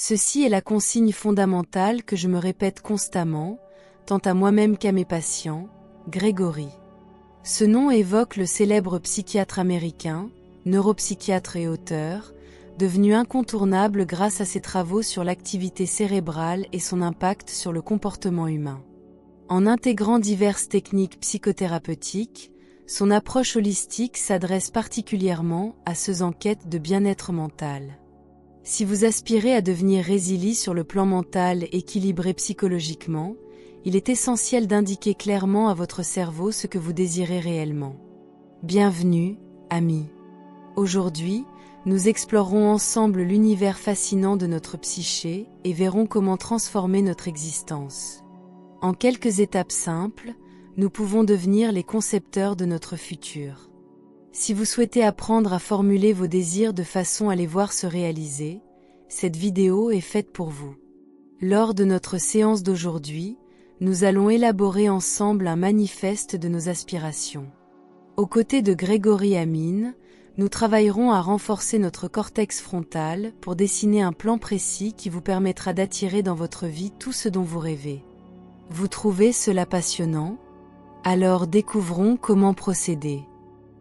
Ceci est la consigne fondamentale que je me répète constamment, tant à moi-même qu'à mes patients, Grégory. Ce nom évoque le célèbre psychiatre américain, neuropsychiatre et auteur, devenu incontournable grâce à ses travaux sur l'activité cérébrale et son impact sur le comportement humain. En intégrant diverses techniques psychothérapeutiques, son approche holistique s'adresse particulièrement à ceux en quête de bien-être mental. Si vous aspirez à devenir résilient sur le plan mental et équilibré psychologiquement, il est essentiel d'indiquer clairement à votre cerveau ce que vous désirez réellement. Bienvenue, amis. Aujourd'hui, nous explorerons ensemble l'univers fascinant de notre psyché et verrons comment transformer notre existence. En quelques étapes simples, nous pouvons devenir les concepteurs de notre futur. Si vous souhaitez apprendre à formuler vos désirs de façon à les voir se réaliser, cette vidéo est faite pour vous. Lors de notre séance d'aujourd'hui, nous allons élaborer ensemble un manifeste de nos aspirations. Aux côtés de Grégory Amine, nous travaillerons à renforcer notre cortex frontal pour dessiner un plan précis qui vous permettra d'attirer dans votre vie tout ce dont vous rêvez. Vous trouvez cela passionnant? Alors découvrons comment procéder.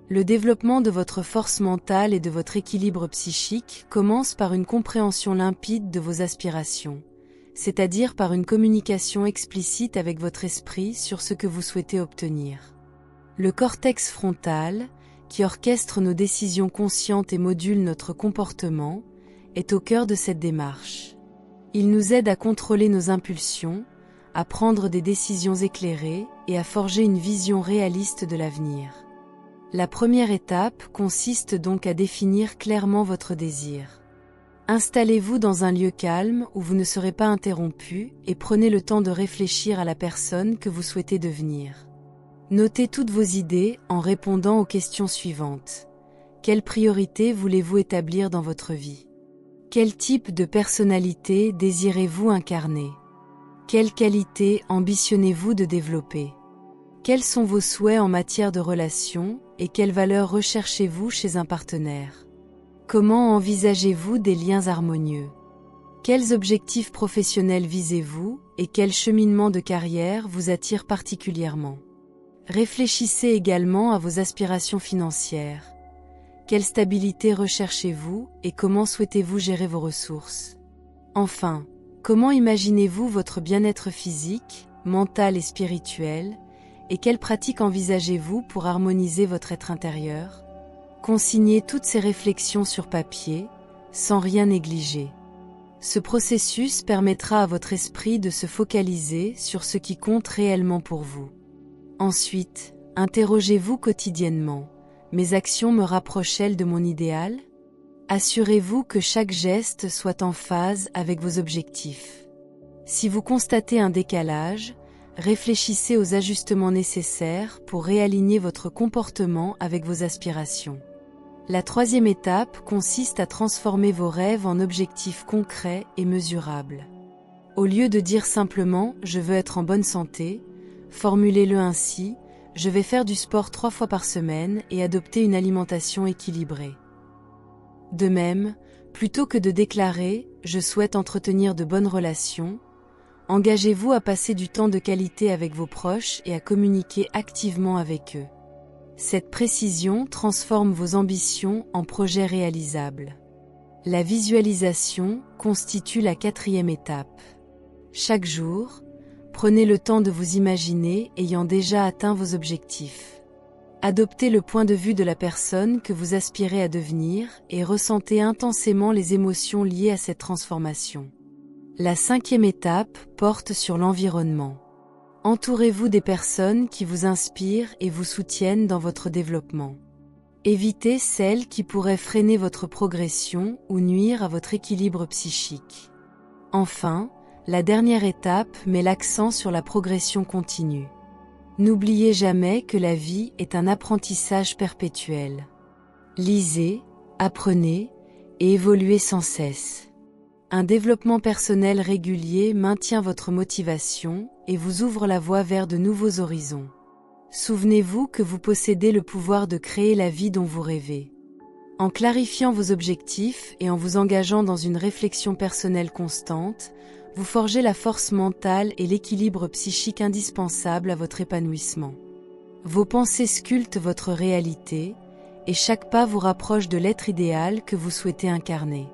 Le développement de votre force mentale et de votre équilibre psychique commence par une compréhension limpide de vos aspirations, c'est-à-dire par une communication explicite avec votre esprit sur ce que vous souhaitez obtenir. Le cortex frontal, qui orchestre nos décisions conscientes et module notre comportement, est au cœur de cette démarche. Il nous aide à contrôler nos impulsions, à prendre des décisions éclairées et à forger une vision réaliste de l'avenir. La première étape consiste donc à définir clairement votre désir. Installez-vous dans un lieu calme où vous ne serez pas interrompu et prenez le temps de réfléchir à la personne que vous souhaitez devenir. Notez toutes vos idées en répondant aux questions suivantes. Quelles priorités voulez-vous établir dans votre vie? Quel type de personnalité désirez-vous incarner? Quelles qualités ambitionnez-vous de développer? Quels sont vos souhaits en matière de relations et quelles valeurs recherchez-vous chez un partenaire? Comment envisagez-vous des liens harmonieux? Quels objectifs professionnels visez-vous et quel cheminement de carrière vous attire particulièrement? Réfléchissez également à vos aspirations financières. Quelle stabilité recherchez-vous et comment souhaitez-vous gérer vos ressources? Enfin, comment imaginez-vous votre bien-être physique, mental et spirituel, et quelles pratiques envisagez-vous pour harmoniser votre être intérieur? Consignez toutes ces réflexions sur papier, sans rien négliger. Ce processus permettra à votre esprit de se focaliser sur ce qui compte réellement pour vous. Ensuite, interrogez-vous quotidiennement. Mes actions me rapprochent-elles de mon idéal? Assurez-vous que chaque geste soit en phase avec vos objectifs. Si vous constatez un décalage, réfléchissez aux ajustements nécessaires pour réaligner votre comportement avec vos aspirations. La troisième étape consiste à transformer vos rêves en objectifs concrets et mesurables. Au lieu de dire simplement « je veux être en bonne santé », formulez-le ainsi « je vais faire du sport 3 fois par semaine et adopter une alimentation équilibrée ». De même, plutôt que de déclarer « je souhaite entretenir de bonnes relations », engagez-vous à passer du temps de qualité avec vos proches et à communiquer activement avec eux. Cette précision transforme vos ambitions en projets réalisables. La visualisation constitue la quatrième étape. Chaque jour, prenez le temps de vous imaginer ayant déjà atteint vos objectifs. Adoptez le point de vue de la personne que vous aspirez à devenir et ressentez intensément les émotions liées à cette transformation. La cinquième étape porte sur l'environnement. Entourez-vous des personnes qui vous inspirent et vous soutiennent dans votre développement. Évitez celles qui pourraient freiner votre progression ou nuire à votre équilibre psychique. Enfin, la dernière étape met l'accent sur la progression continue. N'oubliez jamais que la vie est un apprentissage perpétuel. Lisez, apprenez et évoluez sans cesse. Un développement personnel régulier maintient votre motivation et vous ouvre la voie vers de nouveaux horizons. Souvenez-vous que vous possédez le pouvoir de créer la vie dont vous rêvez. En clarifiant vos objectifs et en vous engageant dans une réflexion personnelle constante, vous forgez la force mentale et l'équilibre psychique indispensables à votre épanouissement. Vos pensées sculptent votre réalité, et chaque pas vous rapproche de l'être idéal que vous souhaitez incarner.